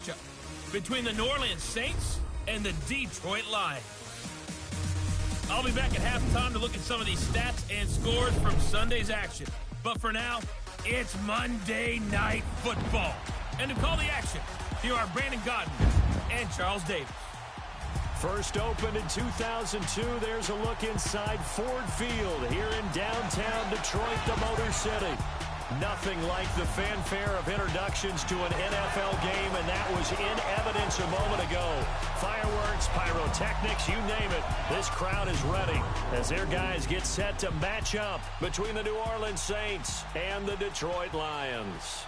matchup between the New Orleans Saints and the Detroit Lions. I'll be back at halftime to look at some of these stats and scores from Sunday's action. But for now, it's Monday Night Football. And to call the action, here are Brandon Godden and Charles Davis. First opened in 2002, there's a look inside Ford Field here in downtown Detroit, the Motor City. Nothing like the fanfare of introductions to an NFL game, and that was in evidence a moment ago. Fireworks, pyrotechnics, you name it. This crowd is ready as their guys get set to match up between the New Orleans Saints and the Detroit Lions.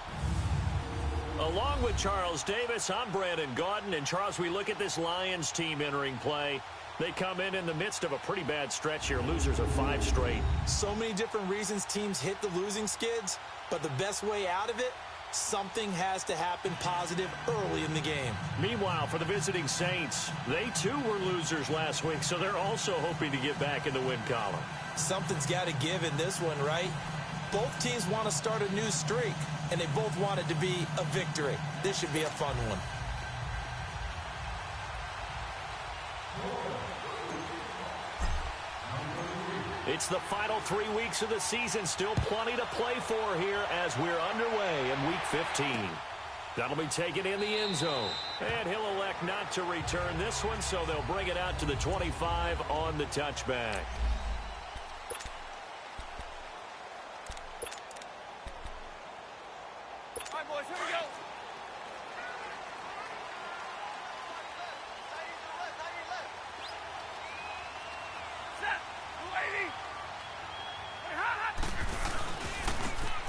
Along with Charles Davis, I'm Brandon Gaudin. And Charles, we look at this Lions team entering play. They come in the midst of a pretty bad stretch here. Losers of 5 straight. So many different reasons teams hit the losing skids, but the best way out of it, something has to happen positive early in the game. Meanwhile, for the visiting Saints, they too were losers last week, so they're also hoping to get back in the win column. Something's got to give in this one, right? Both teams want to start a new streak, and they both want it to be a victory. This should be a fun one. It's the final 3 weeks of the season. Still plenty to play for here as we're underway in Week 15. That'll be taken in the end zone. And he'll elect not to return this one, so they'll bring it out to the 25 on the touchback. All right, boys, here we go.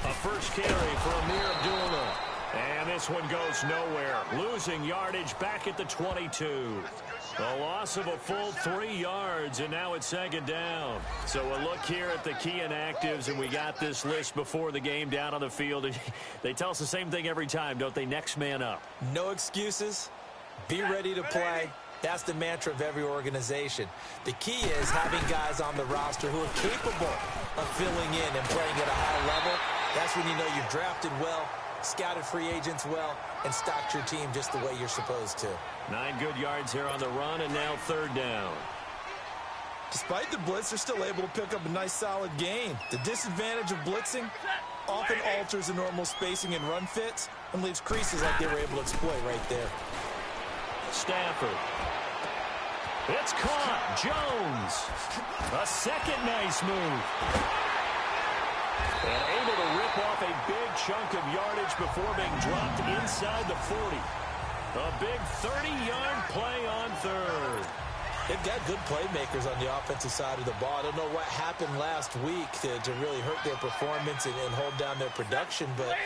A first carry for Amir Abdullah. And this one goes nowhere. Losing yardage back at the 22. A loss of a full 3 yards, and now it's second down. So a look here at the key inactives, and we got this list before the game down on the field. They tell us the same thing every time, don't they? Next man up. No excuses. Be ready to play. That's the mantra of every organization. The key is having guys on the roster who are capable of filling in and playing at a high level. That's when you know you've drafted well, scouted free agents well, and stocked your team just the way you're supposed to. 9 good yards here on the run, and now third down. Despite the blitz, they're still able to pick up a nice solid gain. The disadvantage of blitzing often alters the normal spacing and run fits and leaves creases like they were able to exploit right there. Stafford. It's caught. Jones. A second nice move. And able to rip off a big chunk of yardage before being dropped inside the 40. A big 30-yard play on third. They've got good playmakers on the offensive side of the ball. I don't know what happened last week to really hurt their performance and hold down their production, but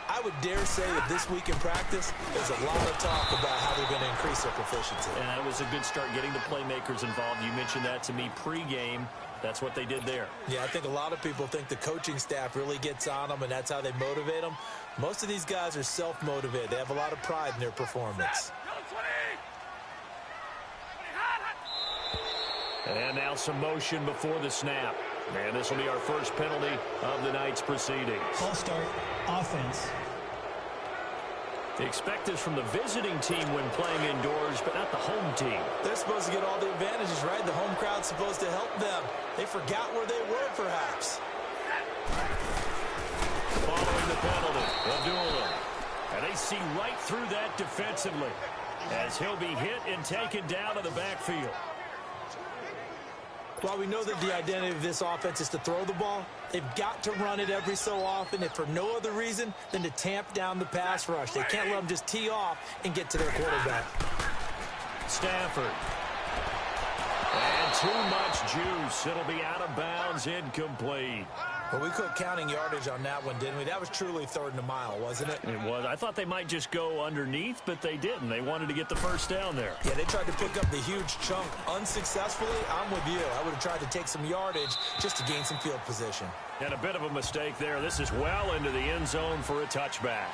I would dare say that this week in practice, there's a lot of talk about how they're going to increase their proficiency. And that was a good start getting the playmakers involved. You mentioned that to me pregame. That's what they did there. Yeah, I think a lot of people think the coaching staff really gets on them, and that's how they motivate them. Most of these guys are self-motivated. They have a lot of pride in their performance. And now some motion before the snap. And this will be our first penalty of the night's proceedings. False start, offense. Expect this from the visiting team when playing indoors, but not the home team. They're supposed to get all the advantages, right? The home crowd's supposed to help them. They forgot where they were, perhaps. Following the penalty, Abdullah. And they see right through that defensively as he'll be hit and taken down to the backfield. While we know that the identity of this offense is to throw the ball, they've got to run it every so often, if for no other reason than to tamp down the pass rush. They can't let them just tee off and get to their quarterback. Stafford. And too much juice. It'll be out of bounds, incomplete. Well, we quit counting yardage on that one, didn't we? That was truly third and a mile, wasn't it? It was. I thought they might just go underneath, but they didn't. They wanted to get the first down there. Yeah, they tried to pick up the huge chunk unsuccessfully. I'm with you. I would have tried to take some yardage just to gain some field position. And a bit of a mistake there. This is well into the end zone for a touchback.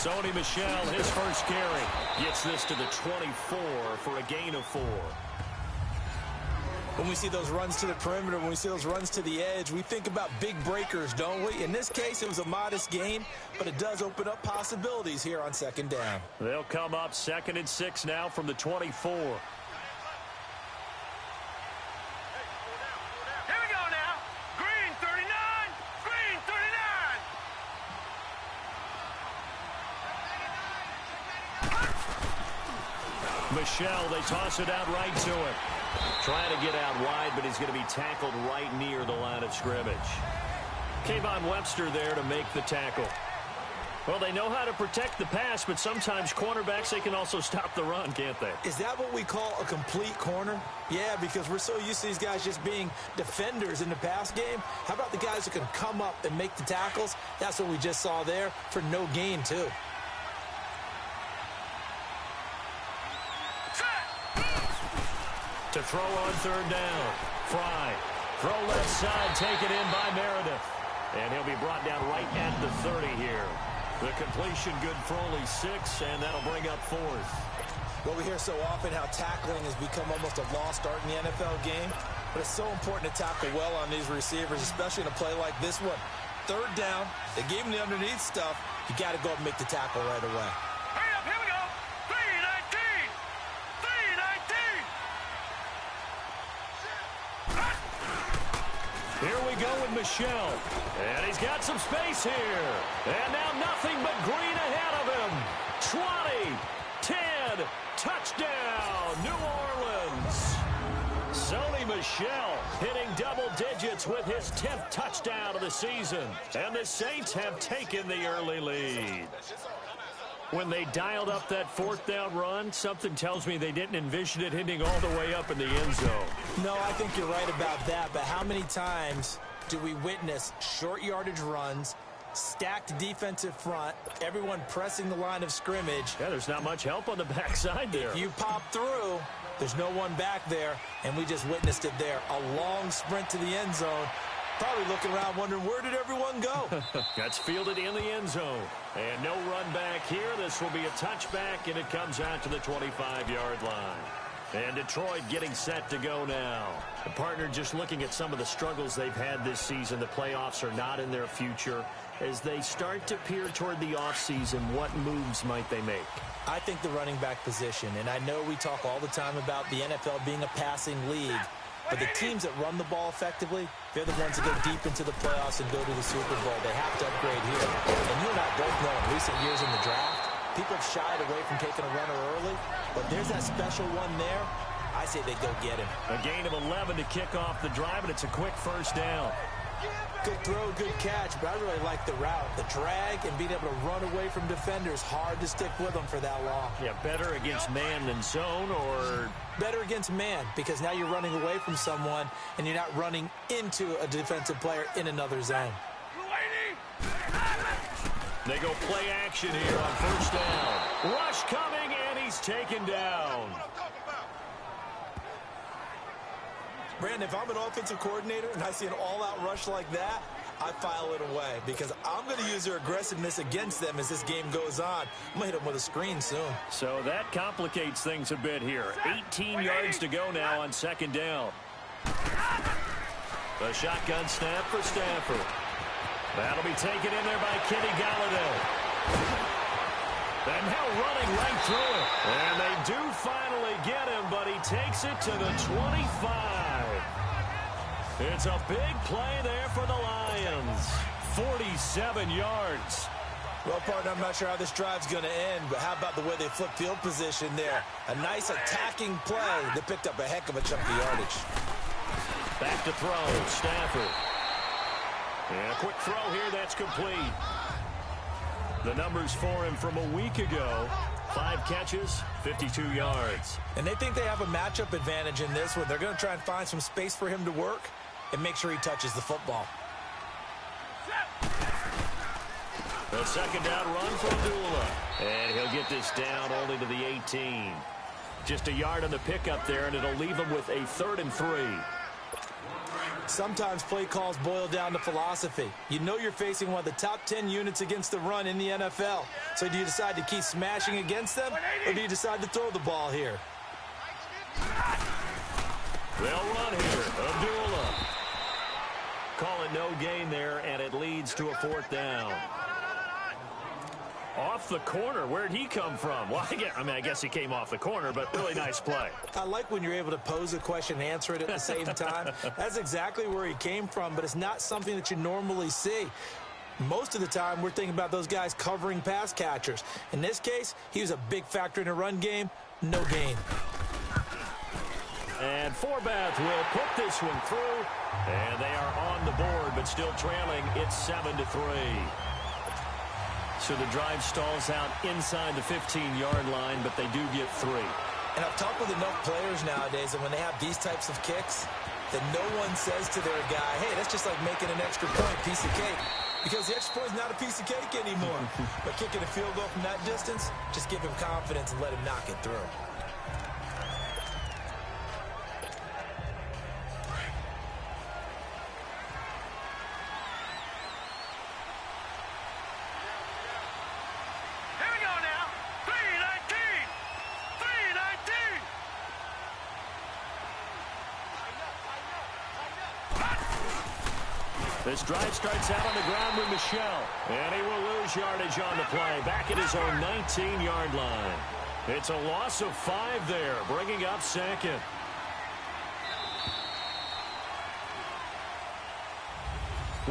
Sony Michel, his first carry, gets this to the 24 for a gain of 4. When we see those runs to the perimeter, when we see those runs to the edge, we think about big breakers, don't we? In this case, it was a modest gain, but it does open up possibilities here on second down. They'll come up 2nd and 6 now from the 24. Michel, they toss it out right to him. Trying to get out wide, but he's going to be tackled right near the line of scrimmage. Kayvon Webster there to make the tackle. Well, they know how to protect the pass, but sometimes cornerbacks, they can also stop the run, can't they? Is that what we call a complete corner? Yeah, because we're so used to these guys just being defenders in the pass game. How about the guys who can come up and make the tackles? That's what we just saw there for no gain, too. To throw on 3rd down. Fry. Throw left side, taken in by Meredith. And he'll be brought down right at the 30 here. The completion good for only 6, and that'll bring up 4th. Well, we hear so often how tackling has become almost a lost art in the NFL game. But it's so important to tackle well on these receivers, especially in a play like this one. 3rd down, they gave him the underneath stuff. You got to go up and make the tackle right away. Here we go with Michel. And he's got some space here. And now nothing but green ahead of him. 20, 10, touchdown, New Orleans. Sony Michel hitting double digits with his 10th touchdown of the season. And the Saints have taken the early lead. When they dialed up that 4th down run, something tells me they didn't envision it hitting all the way up in the end zone. No, I think you're right about that, but how many times do we witness short yardage runs, stacked defensive front, everyone pressing the line of scrimmage? Yeah, there's not much help on the backside there. If you pop through, there's no one back there, and we just witnessed it there. A long sprint to the end zone. Probably looking around wondering, where did everyone go? That's fielded in the end zone. And no run back here. This will be a touchback, and it comes out to the 25-yard line. And Detroit getting set to go now. The partner just looking at some of the struggles they've had this season. The playoffs are not in their future. As they start to peer toward the offseason, what moves might they make? I think the running back position, and I know we talk all the time about the NFL being a passing league, but the teams that run the ball effectively, they're the ones that go deep into the playoffs and go to the Super Bowl. They have to upgrade here. And you and I both know in recent years in the draft, people have shied away from taking a runner early, but there's that special one there. I say they go get him. A gain of 11 to kick off the drive, and it's a quick 1st down. Good throw, good catch, but I really like the route. The drag and being able to run away from defenders, hard to stick with them for that long. Yeah, better against man than zone, or better against man, because now you're running away from someone and you're not running into a defensive player in another zone. They go play action here on 1st down. Rush coming, and he's taken down. Brandon, if I'm an offensive coordinator and I see an all-out rush like that, I file it away because I'm going to use their aggressiveness against them as this game goes on. I'm going to hit them with a screen soon. So that complicates things a bit here. 18 yards to go now on 2nd down. The shotgun snap for Stafford. That'll be taken in there by Kenny Galladay. And now running right through it. And they do finally get him, but he takes it to the 25. It's a big play there for the Lions. 47 yards. Well, partner, I'm not sure how this drive's going to end, but how about the way they flip field position there? A nice attacking play that picked up a heck of a chunk of yardage. Back to throw, Stafford. And a quick throw here, that's complete. The numbers for him from a week ago. 5 catches, 52 yards. And they think they have a matchup advantage in this one. They're going to try and find some space for him to work and make sure he touches the football. The 2nd down run from Nola. And he'll get this down only to the 18. Just a yard on the pickup there, and it'll leave him with a 3rd and 3. Sometimes play calls boil down to philosophy. You know you're facing one of the top 10 units against the run in the NFL. So do you decide to keep smashing against them, or do you decide to throw the ball here? They'll run here. Abdullah. Call it no gain there, and it leads to a 4th down. Off the corner. Where'd he come from? Well, I guess he came off the corner, but really nice play. I like when you're able to pose a question and answer it at the same time. That's exactly where he came from, but it's not something that you normally see. Most of the time, we're thinking about those guys covering pass catchers. In this case, he was a big factor in the run game. No gain. And Forbath will put this one through, and they are on the board, but still trailing. It's 7-3. So the drive stalls out inside the 15-yard line, but they do get 3. And I've talked with enough players nowadays that when they have these types of kicks, that no one says to their guy, hey, that's just like making an extra point, piece of cake. Because the extra point is not a piece of cake anymore. But kicking a field goal from that distance, just give him confidence and let him knock it through. This drive starts out on the ground with Michel, and he will lose yardage on the play, back at his own 19-yard line. It's a loss of 5 there, bringing up 2nd.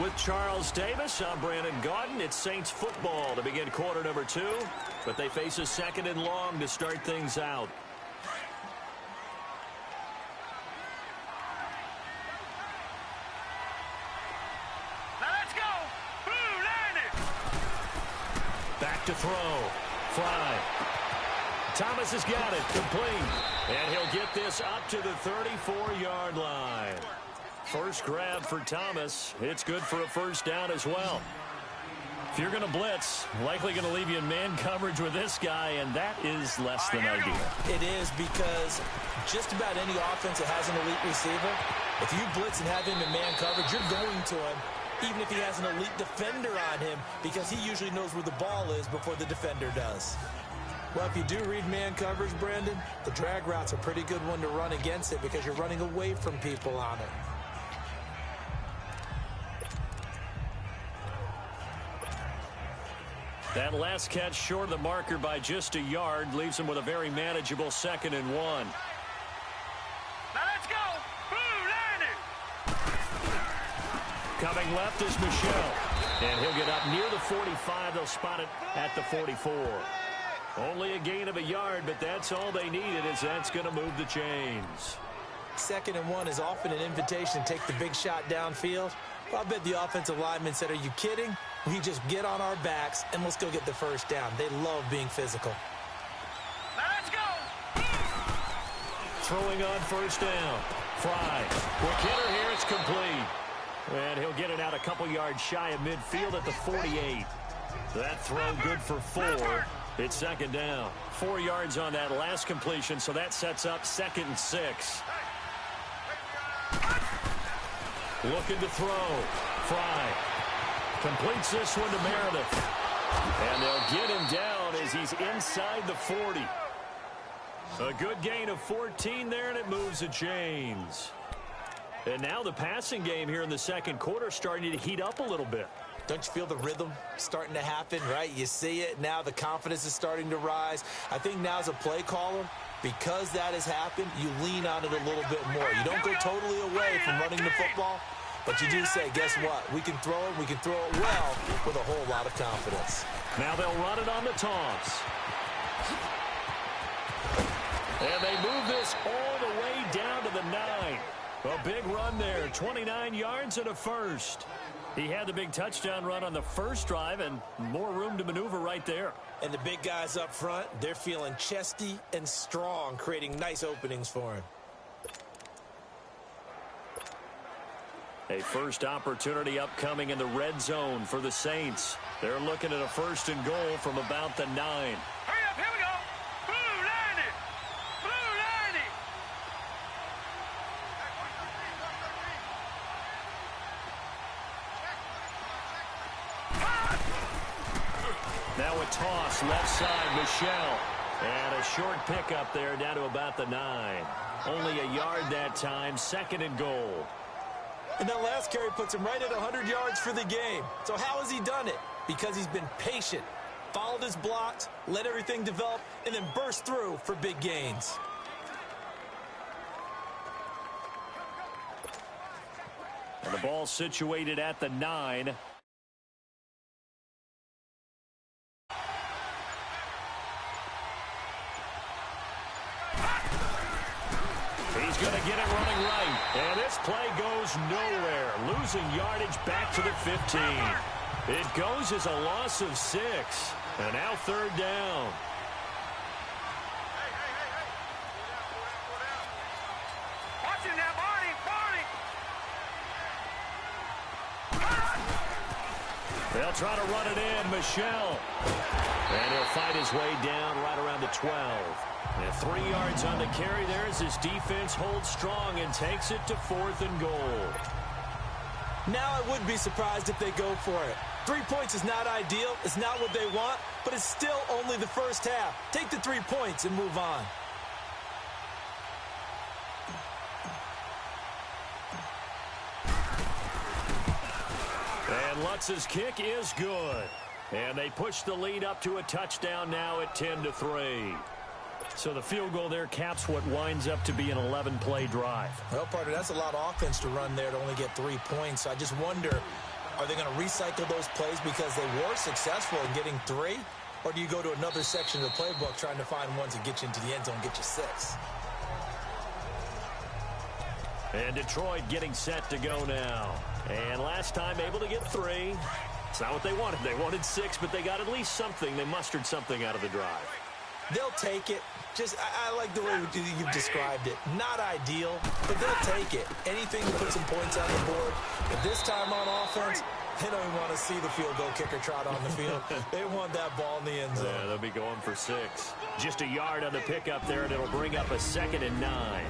With Charles Davis, I'm Brandon Gaudin. It's Saints football to begin quarter number 2, but they face a 2nd and long to start things out. To throw. Fly. Thomas has got it. Complete. And he'll get this up to the 34-yard line. First grab for Thomas. It's good for a 1st down as well. If you're going to blitz, likely going to leave you in man coverage with this guy, and that is less than ideal. It is, because just about any offense that has an elite receiver, if you blitz and have him in man coverage, you're going to him, even if he has an elite defender on him, because he usually knows where the ball is before the defender does. Well, if you do read man coverage, Brandon, the drag route's a pretty good one to run against it because you're running away from people on it. That last catch short of the marker by just a yard leaves him with a very manageable 2nd and 1. Now let's go! Coming left is Michel. And he'll get up near the 45. They'll spot it at the 44. Only a gain of a yard, but that's all they needed, as that's going to move the chains. 2nd and 1 is often an invitation to take the big shot downfield. Well, I bet the offensive lineman said, are you kidding? We just get on our backs and let's go get the 1st down. They love being physical. Now let's go! Throwing on 1st down. Fry. Quick hitter here. It's complete. And he'll get it out a couple yards shy of midfield at the 48. That throw good for 4. It's 2nd down. 4 yards on that last completion, so that sets up 2nd and 6. Looking to throw. Fry completes this one to Meredith. And they'll get him down as he's inside the 40. A good gain of 14 there, and it moves the chains. And now the passing game here in the 2nd quarter starting to heat up a little bit. Don't you feel the rhythm starting to happen, right? You see it. Now the confidence is starting to rise. I think now as a play caller, because that has happened, you lean on it a little bit more. You don't go totally away from running the football, but you do say, guess what? We can throw it. We can throw it well with a whole lot of confidence. Now they'll run it on the toss. And they move this all the way down to the 9. A big run there, 29 yards and a 1st. He had the big touchdown run on the first drive and more room to maneuver right there. And the big guys up front, they're feeling chesty and strong, creating nice openings for him. A first opportunity upcoming in the red zone for the Saints. They're looking at a 1st and goal from about the 9. Hurry up, here we go! Blue 90! Blue 90! toss left side, Michelle. And a short pickup there down to about the 9. Only a yard that time, 2nd and goal. And that last carry puts him right at 100 yards for the game. So how has he done it? Because he's been patient, followed his blocks, let everything develop, and then burst through for big gains. And the ball situated at the 9. He's going to get it running right. And this play goes nowhere. Losing yardage back to the 15. It goes as a loss of 6. And now 3rd down. Watching that, Barney! They'll try to run it in. Michelle. And he'll fight his way down right around the 12. And 3 yards on the carry there as his defense holds strong and takes it to 4th and goal. Now I would be surprised if they go for it. 3 points is not ideal. It's not what they want, but it's still only the first half. Take the 3 points and move on. And Lutz's kick is good. And they push the lead up to a touchdown now at 10-3. So the field goal there caps what winds up to be an 11-play drive. Well, partner, that's a lot of offense to run there to only get 3 points. So I just wonder, are they going to recycle those plays because they were successful in getting 3? Or do you go to another section of the playbook trying to find ones that get you into the end zone and get you 6? And Detroit getting set to go now. And last time able to get 3. It's not what they wanted. They wanted 6, but they got at least something. They mustered something out of the drive. They'll take it. Just, I like the way you've described it. Not ideal, but they'll take it. Anything to put some points on the board. But this time on offense, they don't even want to see the field goal kicker trot on the field. They want that ball in the end zone. Yeah, they'll be going for 6. Just a yard on the pickup there, and it'll bring up a 2nd and 9.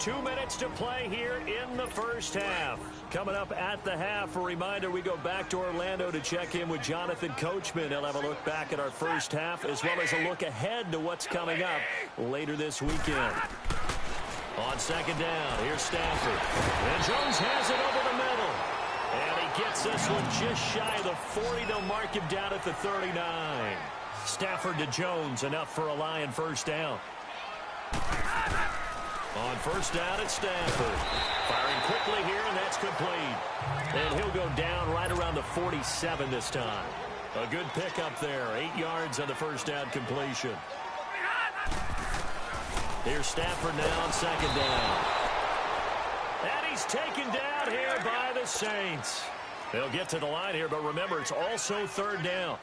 2 minutes to play here in the first half. Coming up at the half, a reminder, we go back to Orlando to check in with Jonathan Coachman. He'll have a look back at our first half as well as a look ahead to what's coming up later this weekend. On 2nd down, here's Stafford. And Jones has it over the middle. And he gets this one just shy of the 40. They'll mark him down at the 39. Stafford to Jones, enough for a Lion first down. On 1st down, it's Stafford. Firing quickly here, and that's complete. And he'll go down right around the 47 this time. A good pickup there. 8 yards on the 1st down completion. Here's Stafford now on 2nd down. And he's taken down here by the Saints. They'll get to the line here, but remember, it's also 3rd down.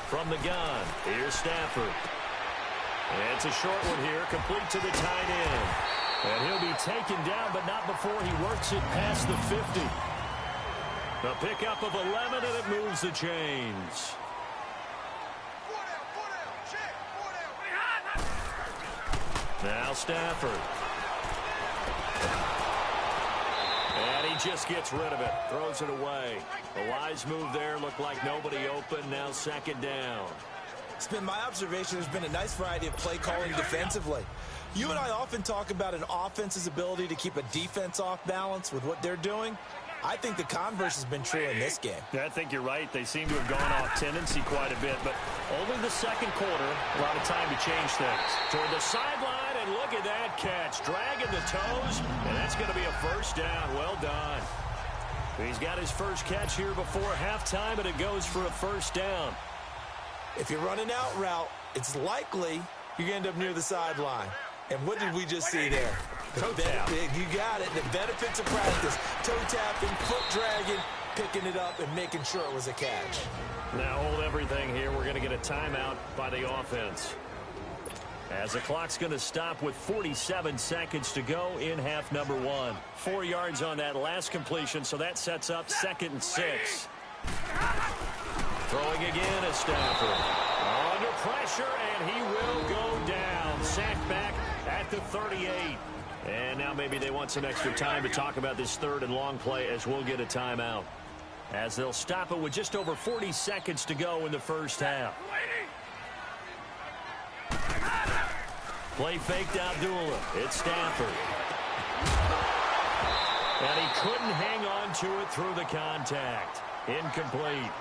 From the gun, here's Stafford. And it's a short one here, complete to the tight end. And he'll be taken down, but not before he works it past the 50. A pickup of 11, and it moves the chains. Now Stafford. And he just gets rid of it. Throws it away. A wise move there. Looked like nobody open. Now 2nd down. It's been my observation there's been a nice variety of play calling defensively. You and I often talk about an offense's ability to keep a defense off balance with what they're doing. I think the converse has been true in this game. Yeah, I think you're right. They seem to have gone off tendency quite a bit, but only the 2nd quarter, a lot of time to change things. Toward the sideline, and look at that catch. Dragging the toes, and that's going to be a 1st down. Well done. He's got his first catch here before halftime, and it goes for a 1st down. If you're running out route, it's likely you're going to end up near the sideline. And what did we just see there? Toe tap. You got it. The benefits of practice. Toe tapping, foot dragging, picking it up, and making sure it was a catch. Now hold everything here. We're going to get a timeout by the offense. As the clock's going to stop with 47 seconds to go in half number 1. 4 yards on that last completion, so that sets up 2nd and 6. Throwing again is Stafford. Under pressure, and he will go down. Sacked back at the 38. And now maybe they want some extra time to talk about this 3rd and long play as we'll get a timeout. as they'll stop it with just over 40 seconds to go in the first half. Play faked Abdullah. It's Stafford. And he couldn't hang on to it through the contact. Incomplete.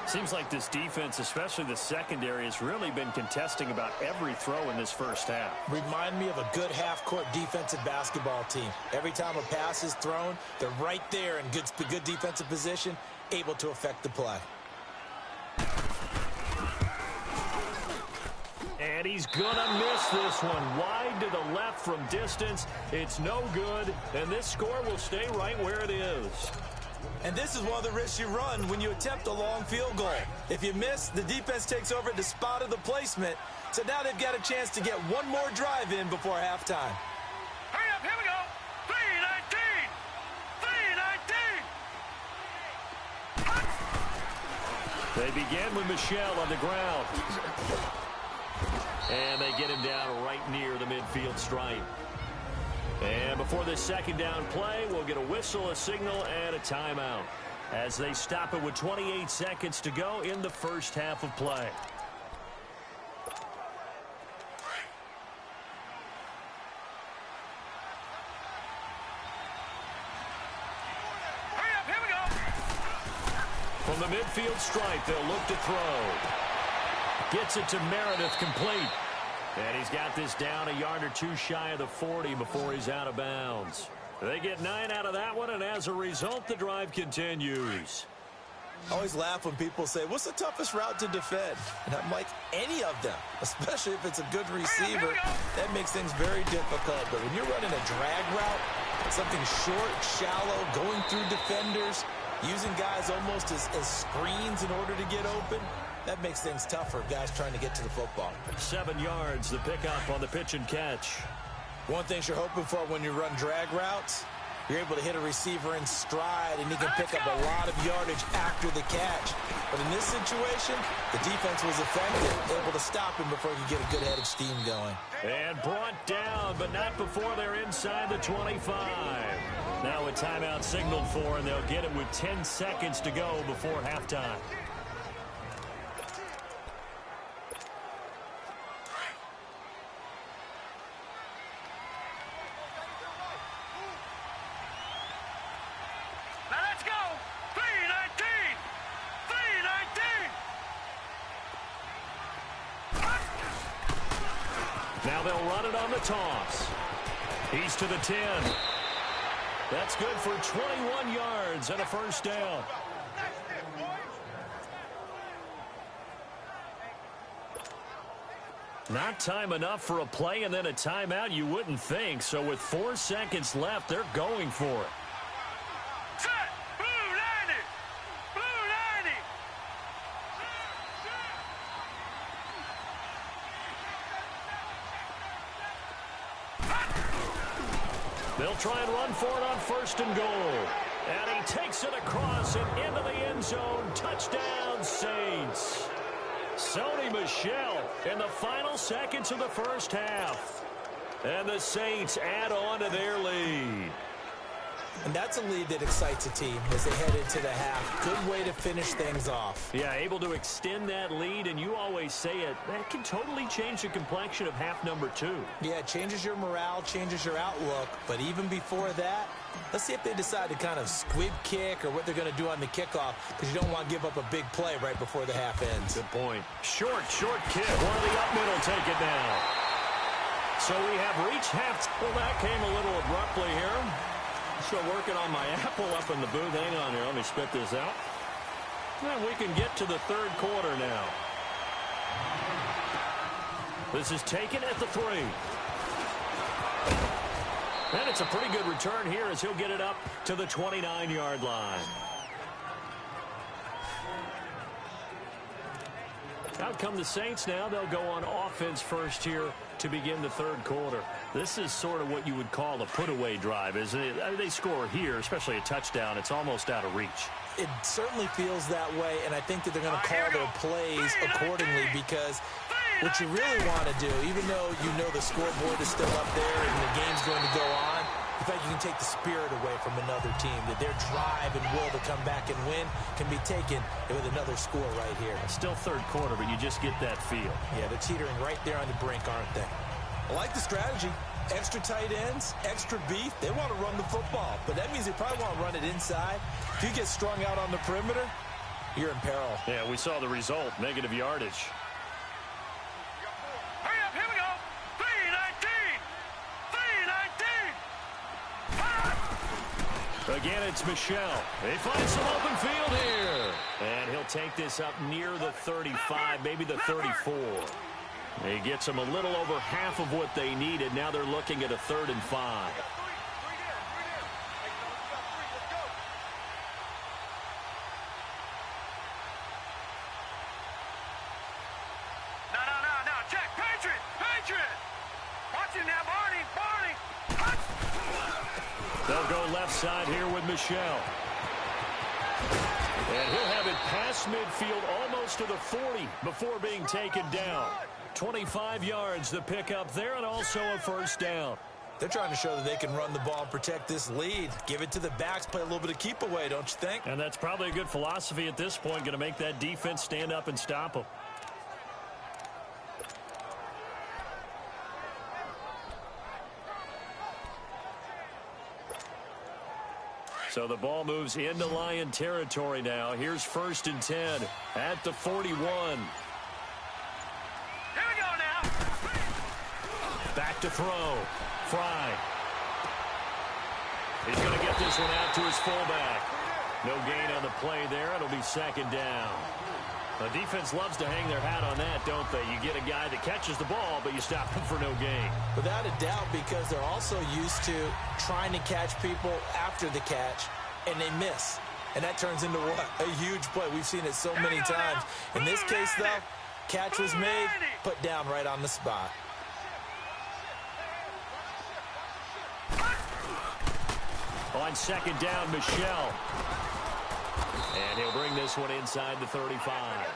Seems like this defense, especially the secondary, has really been contesting about every throw in this first half. Remind me of a good half-court defensive basketball team. Every time a pass is thrown, they're right there in good defensive position, able to affect the play. And he's going to miss this one. Wide to the left from distance. It's no good, and this score will stay right where it is. And this is one of the risks you run when you attempt a long field goal. If you miss, the defense takes over at the spot of the placement. So now they've got a chance to get one more drive in before halftime. Hurry up, here we go. 3:19. 3:19. They begin with Michel on the ground. And they get him down right near the midfield stripe. And before this second down play, we'll get a whistle, a signal, and a timeout as they stop it with 28 seconds to go in the first half of play. Hurry up, here we go. From the midfield stripe, they'll look to throw. Gets it to Meredith, complete. And he's got this down a yard or two shy of the 40 before he's out of bounds. They get 9 out of that one, and as a result, the drive continues. I always laugh when people say, what's the toughest route to defend? And I'm like, any of them, especially if it's a good receiver. That makes things very difficult. But when you're running a drag route, something short, shallow, going through defenders, using guys almost as screens in order to get open, that makes things tougher, guys trying to get to the football. 7 yards, the pickup on the pitch and catch. One thing you're hoping for when you run drag routes, you're able to hit a receiver in stride, and he can pick up a lot of yardage after the catch. But in this situation, the defense was effective, able to stop him before he could get a good head of steam going. And brought down, but not before they're inside the 25. Now a timeout signaled for, and they'll get it with 10 seconds to go before halftime. Now let's go. 3:19. 3:19. Now they'll run it on the toss. He's to the 10. That's good for 21 yards and a first down. Not time enough for a play and then a timeout, you wouldn't think. So with 4 seconds left, they're going for it. Set. Blue 90. Blue 90. They'll try and run for it on first and goal. And he takes it across and into the end zone. Touchdown, Saints. Sony Michel in the final seconds of the first half. And the Saints add on to their lead. And that's a lead that excites a team as they head into the half. Good way to finish things off. Yeah, able to extend that lead, and you always say it, that can totally change the complexion of half number 2. Yeah, it changes your morale, changes your outlook. But even before that, let's see if they decide to kind of squib kick or what they're going to do on the kickoff, because you don't want to give up a big play right before the half ends. Good point. Short kick. One of the up middle, take it down. So we have reached half. Well, that came a little abruptly here. Still working on my apple up in the booth. Hang on here. Let me spit this out. And we can get to the third quarter now. This is taken at the 3. And it's a pretty good return here as he'll get it up to the 29-yard line. Out come the Saints now. They'll go on offense first here to begin the third quarter. This is sort of what you would call a put-away drive, isn't it? I mean, they score here, especially a touchdown. It's almost out of reach. It certainly feels that way, and I think that they're going to call their plays accordingly, because what you really want to do, even though you know the scoreboard is still up there and the game's going to go on, In fact, you can take the spirit away from another team, that their drive and will to come back and win can be taken with another score right here. Still third quarter, but you just get that feel. Yeah, they're teetering right there on the brink, aren't they? I like the strategy. Extra tight ends, extra beef. They want to run the football, but that means they probably want to run it inside. If you get strung out on the perimeter, you're in peril. Yeah, we saw the result, negative yardage. Hurry up, here we go. 3:19. 3:19. Again, it's Michelle. He finds some open field here. And he'll take this up near the 35, maybe the 34. He gets them a little over half of what they needed. Now they're looking at a 3rd and 5. No. Check. Patriot. Watch him now, Barney. They'll go left side here with Michelle. And he'll have it past midfield almost to the 40 before being taken down. 25 yards the pick up there, and also a first down. They're trying to show that they can run the ball and protect this lead. Give it to the backs, play a little bit of keep away, don't you think? And that's probably a good philosophy at this point, going to make that defense stand up and stop them. So the ball moves into Lion territory now. Here's 1st and 10 at the 41. Here we go now. Back to throw. Fry. He's going to get this one out to his fullback. No gain on the play there. It'll be 2nd down. The defense loves to hang their hat on that, don't they? You get a guy that catches the ball, but you stop him for no gain. Without a doubt, because they're also used to trying to catch people after the catch, and they miss. And that turns into what? A huge play. We've seen it so many times. In this case, though, catch was made, put down right on the spot. On 2nd down, Michelle. And he'll bring this one inside the 35.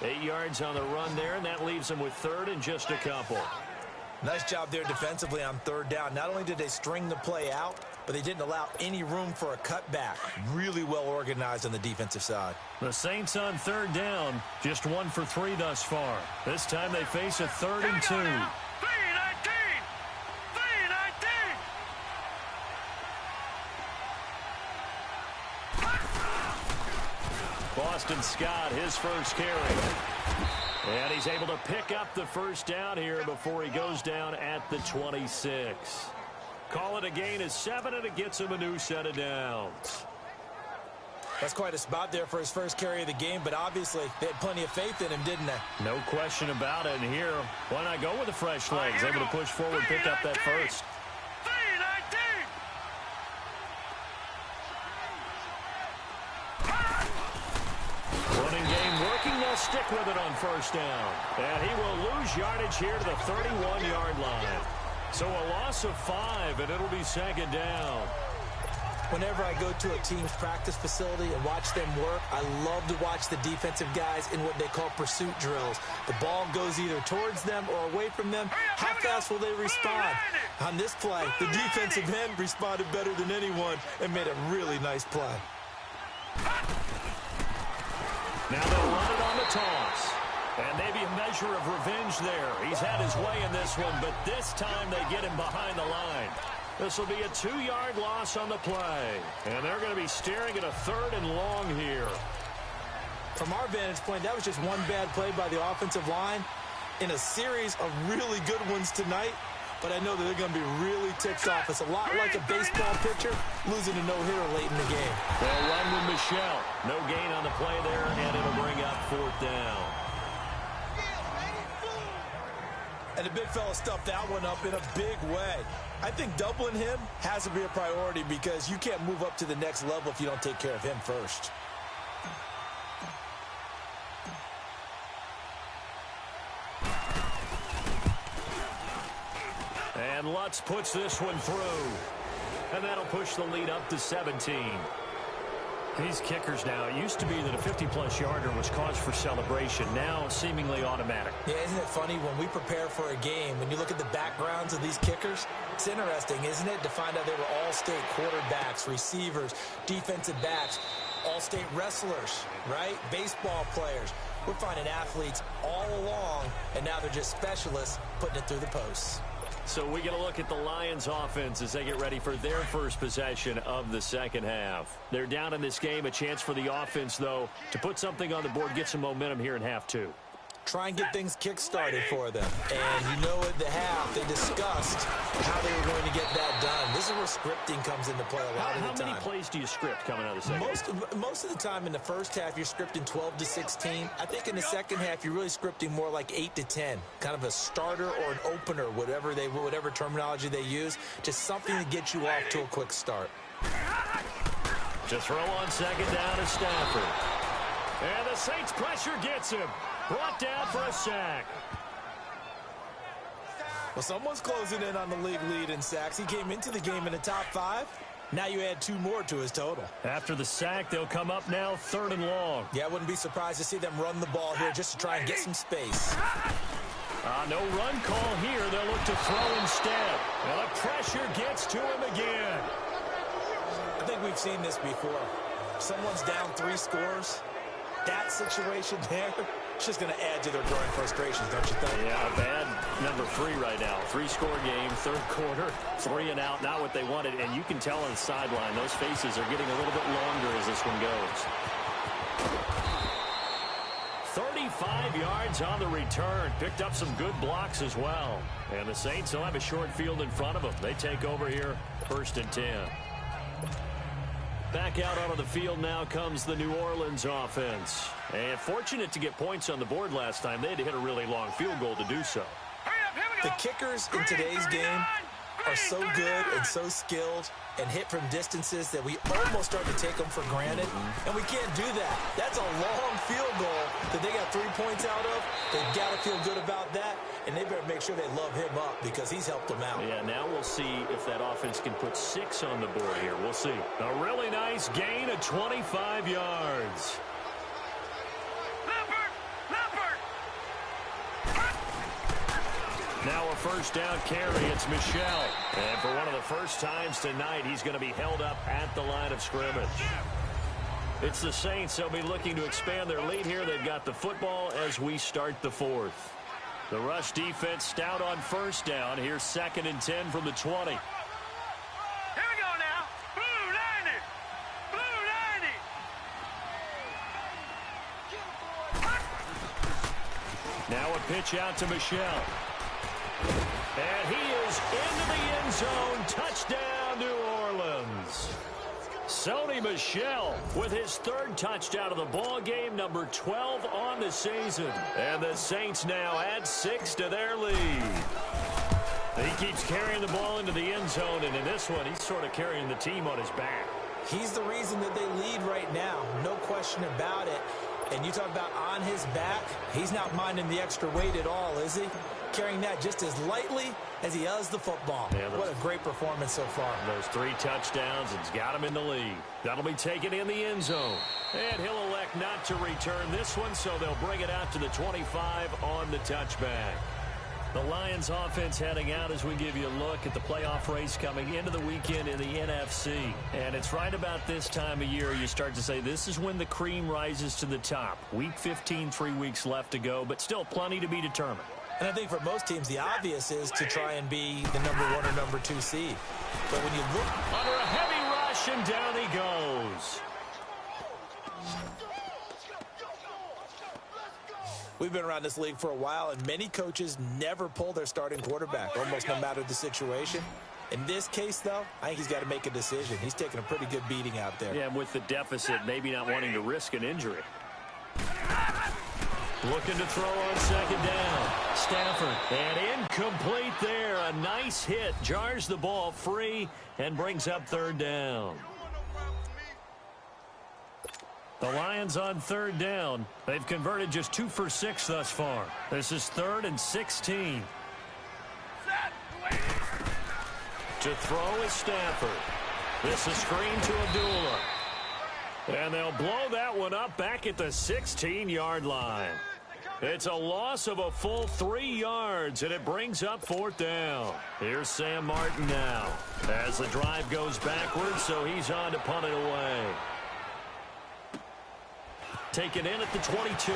8 yards on the run there, and that leaves him with 3rd and just a couple. Nice job there defensively on 3rd down. Not only did they string the play out, but they didn't allow any room for a cutback. Really well organized on the defensive side. The Saints on 3rd down, just 1 for 3 thus far. This time they face a 3rd and 2. 3:19. Boston Scott, his first carry. And he's able to pick up the first down here before he goes down at the 26. Call it a gain of 7, and it gets him a new set of downs. That's quite a spot there for his first carry of the game, but obviously they had plenty of faith in him, didn't they? No question about it. And here, why not go with the fresh legs? Able to push forward, pick up that first. 3:19. Running game working. They'll stick with it on first down. And he will lose yardage here to the 31-yard line. So a loss of 5, and it'll be 2nd down. Whenever I go to a team's practice facility and watch them work, I love to watch the defensive guys in what they call pursuit drills. The ball goes either towards them or away from them. How fast will they respond? On this play, the defensive end responded better than anyone and made a really nice play. Now they'll run it on the toss. And maybe a measure of revenge there. He's had his way in this one, but this time they get him behind the line. This will be a 2-yard loss on the play. And they're going to be staring at a 3rd and long here. From our vantage point, that was just one bad play by the offensive line in a series of really good ones tonight. But I know that they're going to be really ticked off. It's a lot like a baseball pitcher losing a no-hitter late in the game. They'll run with Michelle. No gain on the play there, and it'll bring up 4th down. And the big fella stuffed that one up in a big way. I think doubling him has to be a priority because you can't move up to the next level if you don't take care of him first. And Lutz puts this one through. And that'll push the lead up to 17. These kickers now, it used to be that a 50-plus yarder was cause for celebration. Now, seemingly automatic. Yeah, isn't it funny when we prepare for a game, when you look at the backgrounds of these kickers, it's interesting, isn't it, to find out they were all-state quarterbacks, receivers, defensive backs, all-state wrestlers, right? Baseball players. We're finding athletes all along, and now they're just specialists putting it through the posts. So we get a look at the Lions offense as they get ready for their first possession of the second half. They're down in this game. A chance for the offense, though, to put something on the board, get some momentum here in half two. Try and get things kick-started for them. And you know at the half, they discussed how they were going to get that done. This is where scripting comes into play a lot of the time. How many plays do you script coming out of the second half? Most of the time in the first half, you're scripting 12 to 16. I think in the second half, you're really scripting more like 8 to 10. Kind of a starter or an opener, whatever terminology they use. Just something to get you off to a quick start. To throw on second down is Stafford. And the Saints pressure gets him. Brought down for a sack. Well, someone's closing in on the league lead in sacks. He came into the game in the top 5. Now you add 2 more to his total. After the sack, they'll come up now 3rd and long. Yeah, I wouldn't be surprised to see them run the ball here just to try and get some space. No run call here. They'll look to throw instead. And the pressure gets to him again. I think we've seen this before. Someone's down 3 scores. That situation there, it's just going to add to their growing frustrations, don't you think? Yeah, bad number 3 right now. 3-score game, 3rd quarter, 3 and out, not what they wanted. And you can tell on the sideline, those faces are getting a little bit longer as this one goes. 35 yards on the return. Picked up some good blocks as well. And the Saints will have a short field in front of them. They take over here, 1st and 10. Back out onto the field now comes the New Orleans offense. And fortunate to get points on the board last time. They had to hit a really long field goal to do so. The kickers in today's game are so good and so skilled and hit from distances that we almost start to take them for granted. And we can't do that. That's a long field goal that they got 3 points out of. They've got to feel good about that. And they better make sure they love him up because he's helped them out. Yeah, now we'll see if that offense can put 6 on the board here. We'll see. A really nice gain of 25 yards. Now a 1st down carry. It's Michel. And for one of the first times tonight, he's going to be held up at the line of scrimmage. It's the Saints. They'll be looking to expand their lead here. They've got the football as we start the 4th. The rush defense stout on 1st down. Here's 2nd and 10 from the 20. Here we go now. Blue 90. Blue 90. Now a pitch out to Michel. And he is into the end zone. Touchdown, New Orleans. Sony Michel with his 3rd touchdown of the ball game, number 12 on the season. And the Saints now add 6 to their lead. He keeps carrying the ball into the end zone, and in this one, he's sort of carrying the team on his back. He's the reason that they lead right now. No question about it. And you talk about on his back, he's not minding the extra weight at all, is he? Carrying that just as lightly as he does the football. Yeah, what a great performance so far. Those 3 touchdowns, it's got him in the lead. That'll be taken in the end zone. And he'll elect not to return this one, so they'll bring it out to the 25 on the touchback. The Lions offense heading out as we give you a look at the playoff race coming into the weekend in the NFC. And it's right about this time of year you start to say this is when the cream rises to the top. Week 15, 3 weeks left to go, but still plenty to be determined. And I think for most teams, the obvious is to try and be the number 1 or number 2 seed. But when you look under a heavy rush, and down he goes. We've been around this league for a while, and many coaches never pull their starting quarterback, almost no matter the situation. In this case, though, I think he's got to make a decision. He's taking a pretty good beating out there. Yeah, and with the deficit, maybe not wanting to risk an injury. Looking to throw on 2nd down. Stafford, and incomplete there. A nice hit, jars the ball free, and brings up 3rd down. The Lions on 3rd down. They've converted just 2 for 6 thus far. This is 3rd and 16. To throw is Stafford. This is screen to Abdullah. And they'll blow that one up back at the 16-yard line. It's a loss of a full 3 yards, and it brings up 4th down. Here's Sam Martin now as the drive goes backwards, so he's on to punt it away. Taken in at the 22.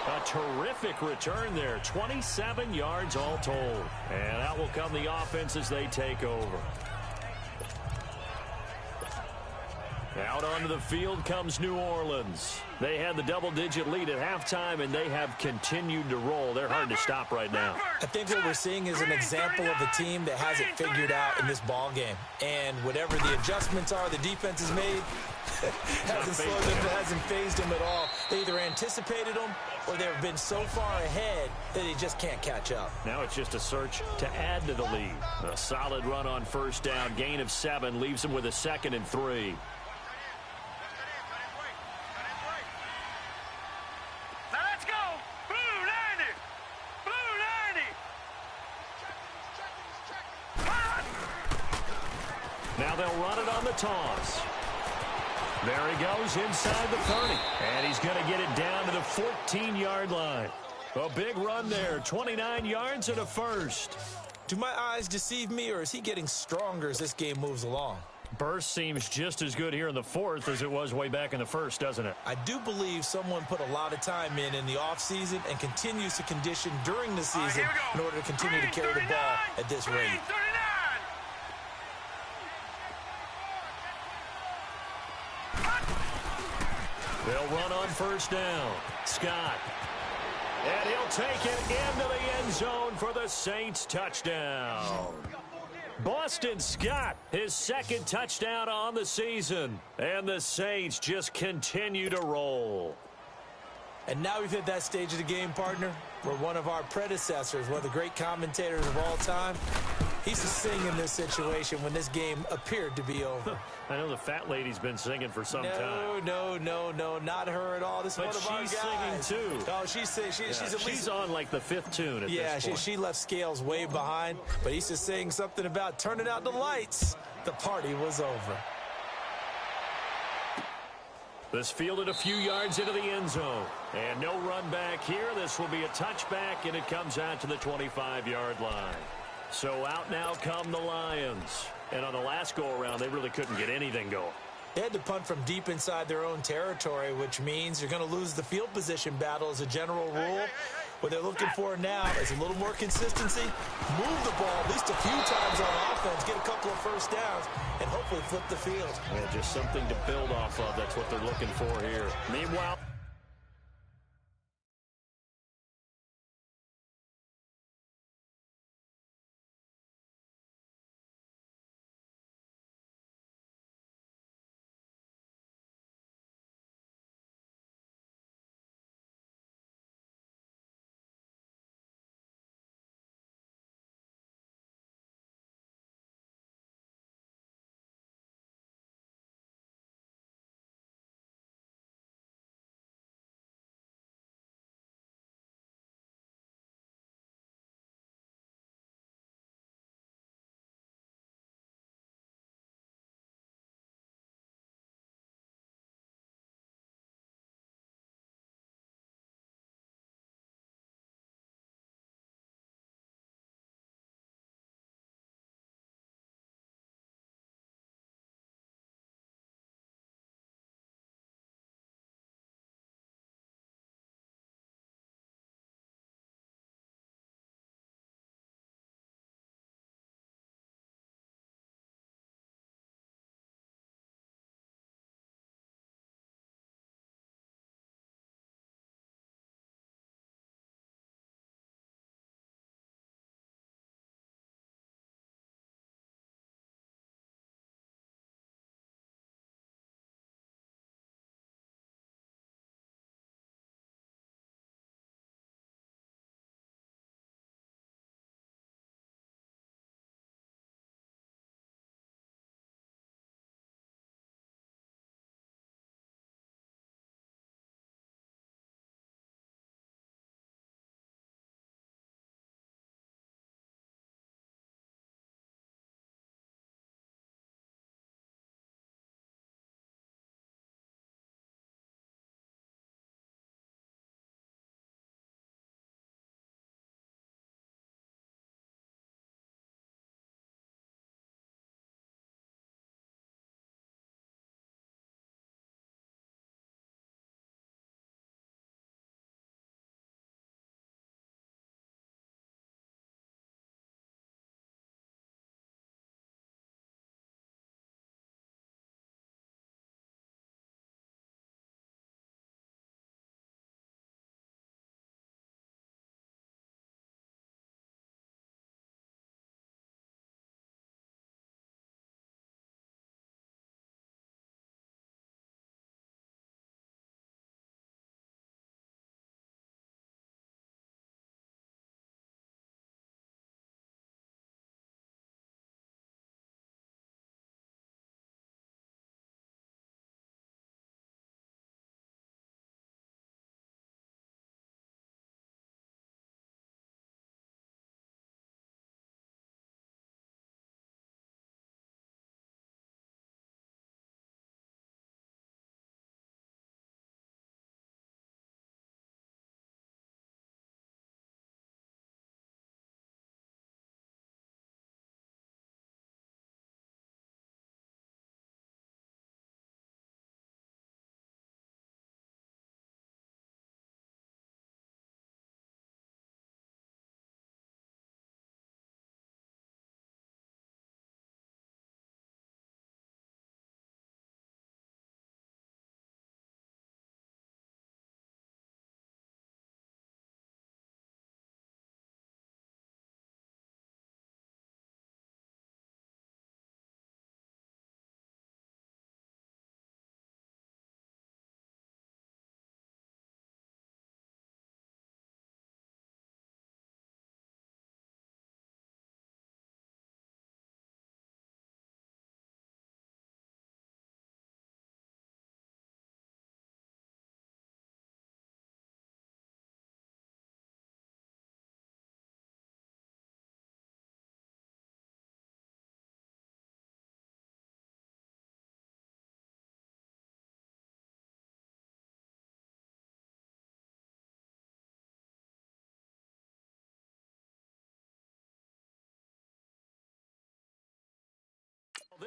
A terrific return there. 27 yards all told. And out will come the offense as they take over. Out onto the field comes New Orleans. They had the double-digit lead at halftime, and they have continued to roll. They're hard to stop right now. I think what we're seeing is an example of a team that has it figured out in this ball game. And whatever the adjustments are the defense has made, hasn't phased them at all. They either anticipated them or they've been so far ahead that they just can't catch up. Now it's just a search to add to the lead. A solid run on 1st down. Gain of 7 leaves them with a 2nd and 3. Now they'll run it on the toss. There he goes inside the 30. And he's going to get it down to the 14-yard line. A big run there. 29 yards and a first. Do my eyes deceive me, or is he getting stronger as this game moves along? Burst seems just as good here in the 4th as it was way back in the 1st, doesn't it? I do believe someone put a lot of time in the offseason and continues to condition during the season in order to continue to carry the ball at this rate. They'll run on 1st down. Scott. And he'll take it into the end zone for the Saints touchdown. Boston Scott, his 2nd touchdown on the season. And the Saints just continue to roll. And now we've hit that stage of the game, partner, where one of our predecessors, one of the great commentators of all time, he used to sing in this situation when this game appeared to be over. I know the fat lady's been singing for some time. No, not her at all. This is one of our guys. She's singing too. Oh, she's on like the 5th tune at this point. She left Scales way behind, but he used to sing something about turning out the lights. The party was over. This fielded a few yards into the end zone. And no run back here. This will be a touchback, and it comes out to the 25-yard line. So out now come the Lions. And on the last go-around, they really couldn't get anything going. They had to punt from deep inside their own territory, which means you're going to lose the field position battle as a general rule. What they're looking for now is a little more consistency, move the ball at least a few times on offense, get a couple of 1st downs, and hopefully flip the field. Yeah, just something to build off of. That's what they're looking for here. Meanwhile,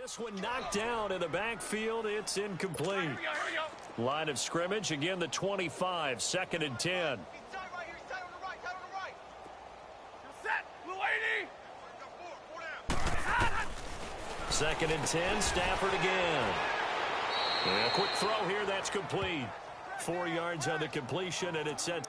This one knocked down in the backfield. It's incomplete. Here we go. Line of scrimmage, again the 25, 2nd and 10. He's tight right here. He's tight on the right. Tight on the right. You're set. Little 80. 2nd and 10, Stafford again. And a quick throw here, that's complete. 4 yards on the completion, and it's set.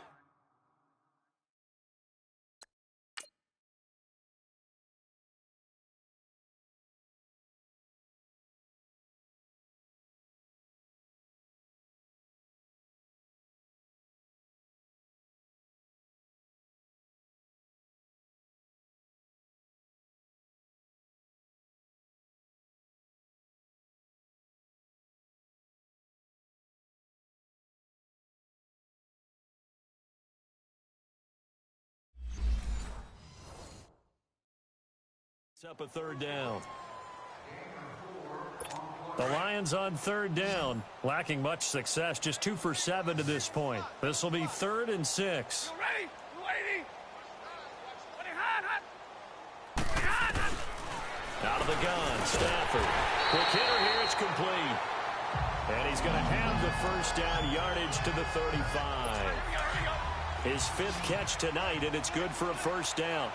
Up a 3rd down. The Lions on 3rd down, lacking much success, just 2 for 7 to this point. This will be 3rd and 6. Ready? Little 80. Out of the gun, Stafford. Quick hitter here, it's complete. And he's going to have the 1st down, yardage to the 35. His 5th catch tonight, and it's good for a 1st down.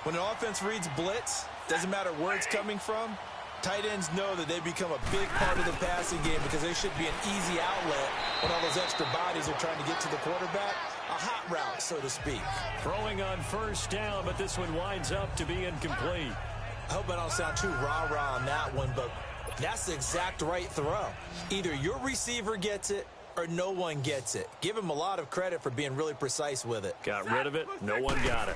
When an offense reads blitz, doesn't matter where it's coming from, tight ends know that they become a big part of the passing game because they should be an easy outlet when all those extra bodies are trying to get to the quarterback. A hot route, so to speak. Throwing on 1st down, but this one winds up to be incomplete. I hope I don't sound too rah-rah on that one, but that's the exact right throw. Either your receiver gets it or no one gets it. Give him a lot of credit for being really precise with it. Got rid of it. No one got it.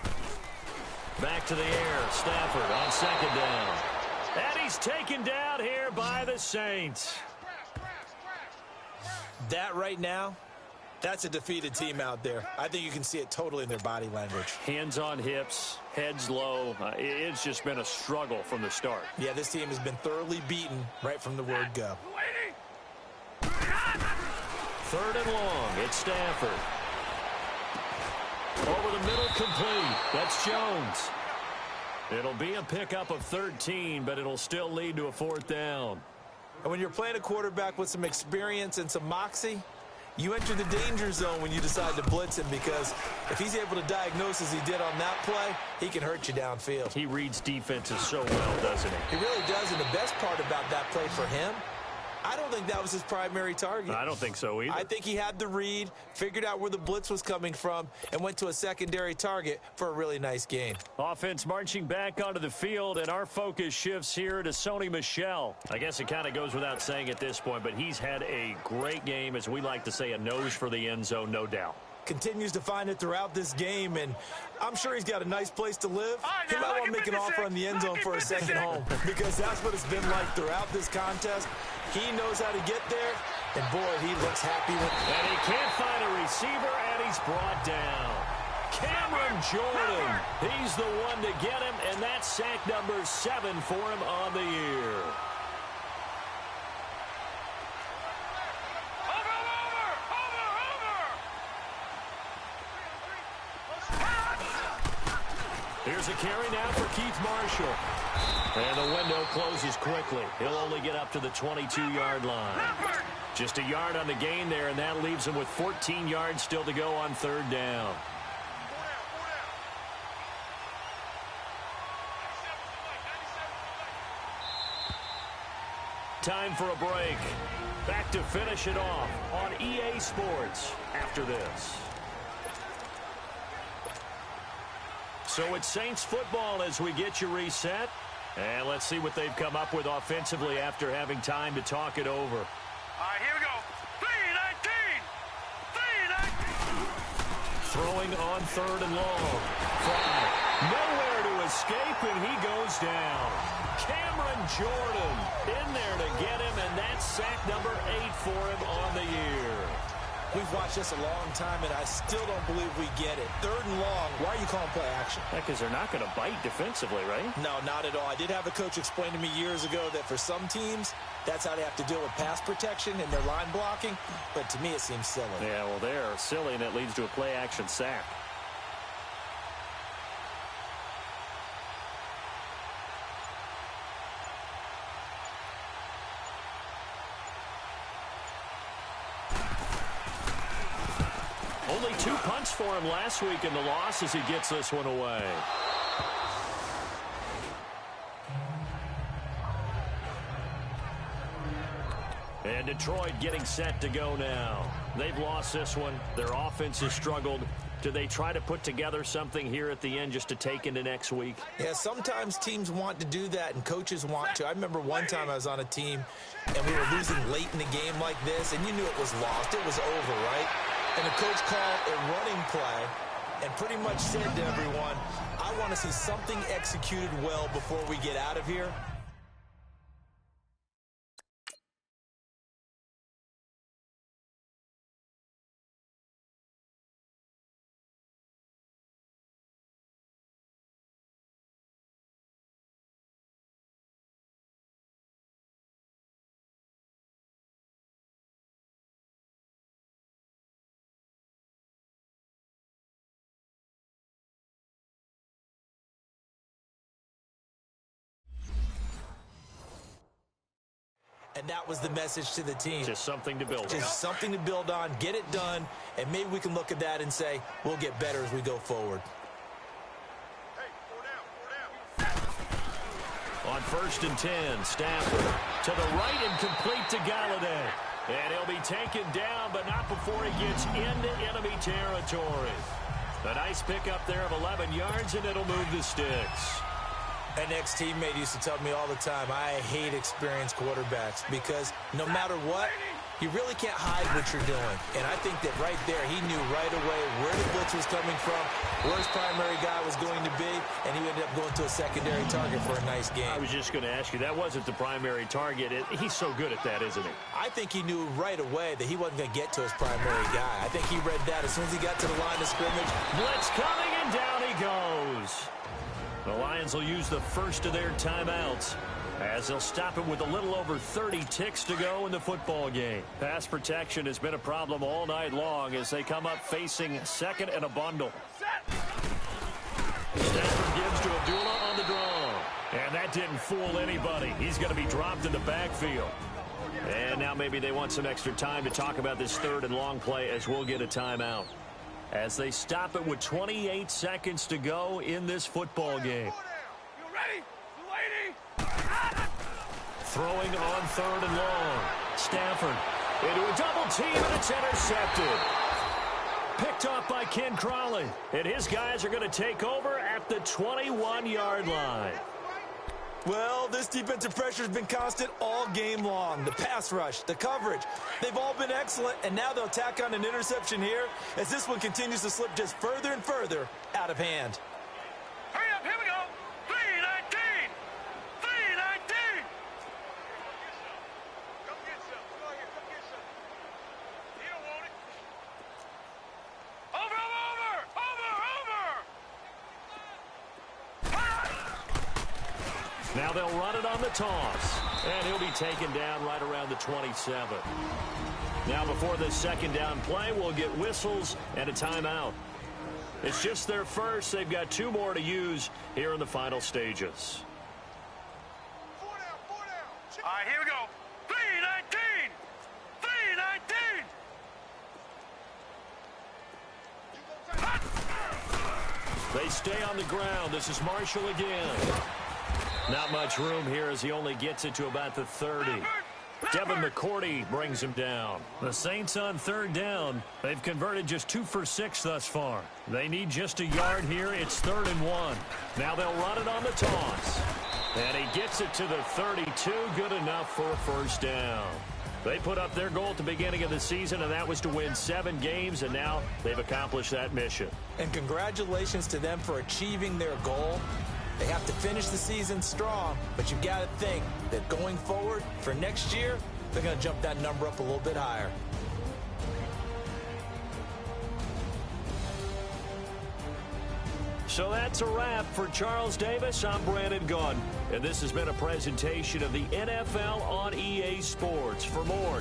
Back to the air. Stafford on 2nd down. And he's taken down here by the Saints. That right now, that's a defeated team out there. I think you can see it totally in their body language. Hands on hips, heads low. It's just been a struggle from the start. Yeah, this team has been thoroughly beaten right from the word go. 3rd and long. It's Stafford. Over the middle, complete. That's Jones. It'll be a pickup of 13, but it'll still lead to a 4th down. And when you're playing a quarterback with some experience and some moxie, you enter the danger zone when you decide to blitz him, because if he's able to diagnose as he did on that play, he can hurt you downfield. He reads defenses so well, doesn't he? He really does, and the best part about that play for him, I don't think that was his primary target. I don't think so either. I think he had the read, figured out where the blitz was coming from, and went to a secondary target for a really nice gain. Offense marching back onto the field, and our focus shifts here to Sony Michel. I guess it kind of goes without saying at this point, but he's had a great game, as we like to say, a nose for the end zone, no doubt. Continues to find it throughout this game, and I'm sure he's got a nice place to live. He might want to make an offer on the end zone for a second home, because that's what it's been like throughout this contest. He knows how to get there, and boy, he looks happy. And he can't find a receiver, and he's brought down. Cameron Jordan, he's the one to get him, and that's sack number 7 for him on the year. Here's a carry now for Keith Marshall. And the window closes quickly. He'll only get up to the 22-yard line. Just a yard on the gain there, and that leaves him with 14 yards still to go on 3rd down. Time for a break. Back to finish it off on EA Sports after this. So it's Saints football as we get you reset. And let's see what they've come up with offensively after having time to talk it over. All right, here we go. 3-19. 3-19. Throwing on 3rd and long. Fry. Nowhere to escape, and he goes down. Cameron Jordan in there to get him, and that's sack number 8 for him on the year. We've watched this a long time, and I still don't believe we get it. 3rd and long. Why are you calling play action? Because they're not going to bite defensively, right? No, not at all. I did have a coach explain to me years ago that for some teams, that's how they have to deal with pass protection and their line blocking. But to me, it seems silly. Yeah, well, they're silly, and it leads to a play action sack. Only 2 punts for him last week in the loss as he gets this one away. And Detroit getting set to go now. They've lost this one. Their offense has struggled. Do they try to put together something here at the end just to take into next week? Yeah, sometimes teams want to do that and coaches want to. I remember one time I was on a team and we were losing late in the game like this, and you knew it was lost. It was over, right? And the coach called a running play and pretty much said to everyone, I want to see something executed well before we get out of here. And that was the message to the team. Just something to build on. Just something to build on, get it done, and maybe we can look at that and say, we'll get better as we go forward. On 1st and 10, Stafford to the right and complete to Galladay. And he'll be taken down, but not before he gets into enemy territory. A nice pickup there of 11 yards, and it'll move the sticks. An ex-teammate used to tell me all the time, I hate experienced quarterbacks because no matter what, you really can't hide what you're doing. And I think that right there, he knew right away where the blitz was coming from, where his primary guy was going to be, and he ended up going to a secondary target for a nice game. I was just going to ask you, that wasn't the primary target. He's so good at that, isn't he? I think he knew right away that he wasn't going to get to his primary guy. I think he read that as soon as he got to the line of scrimmage. Blitz coming, and down he goes. The Lions will use the first of their timeouts as they'll stop it with a little over 30 ticks to go in the football game. Pass protection has been a problem all night long as they come up facing second and a bundle. Stafford gives to Abdullah on the draw. And that didn't fool anybody. He's going to be dropped in the backfield. And now maybe they want some extra time to talk about this 3rd and long play as we'll get a timeout. As they stop it with 28 seconds to go in this football game. You ready, lady? Throwing on 3rd and long. Stafford into a double team, and it's intercepted. Picked off by Ken Crawley. And his guys are going to take over at the 21-yard line. Well, this defensive pressure has been constant all game long. The pass rush, the coverage, they've all been excellent, and now they'll tack on an interception here as this one continues to slip just further and further out of hand. Hurry up, here we go. 319. 319. Come get some. Come on here, come get some. You don't want it. Over, over, over, over. Now they'll run it on the toss. And he'll be taken down right around the 27. Now before this second down play, we'll get whistles and a timeout. It's just their first. They've got 2 more to use here in the final stages. 4 down, 4 down. All right, here we go. 319. 319. They stay on the ground. This is Marshall again. Not much room here as he only gets it to about the 30. Devin McCourty brings him down. The Saints on 3rd down. They've converted just 2 for 6 thus far. They need just a yard here. It's 3rd and 1. Now they'll run it on the toss. And he gets it to the 32. Good enough for a first down. They put up their goal at the beginning of the season, and that was to win 7 games, and now they've accomplished that mission. And congratulations to them for achieving their goal. They have to finish the season strong, but you've got to think that going forward for next year, they're going to jump that number up a little bit higher. So that's a wrap for Charles Davis. I'm Brandon Gaudin, and this has been a presentation of the NFL on EA Sports. For more,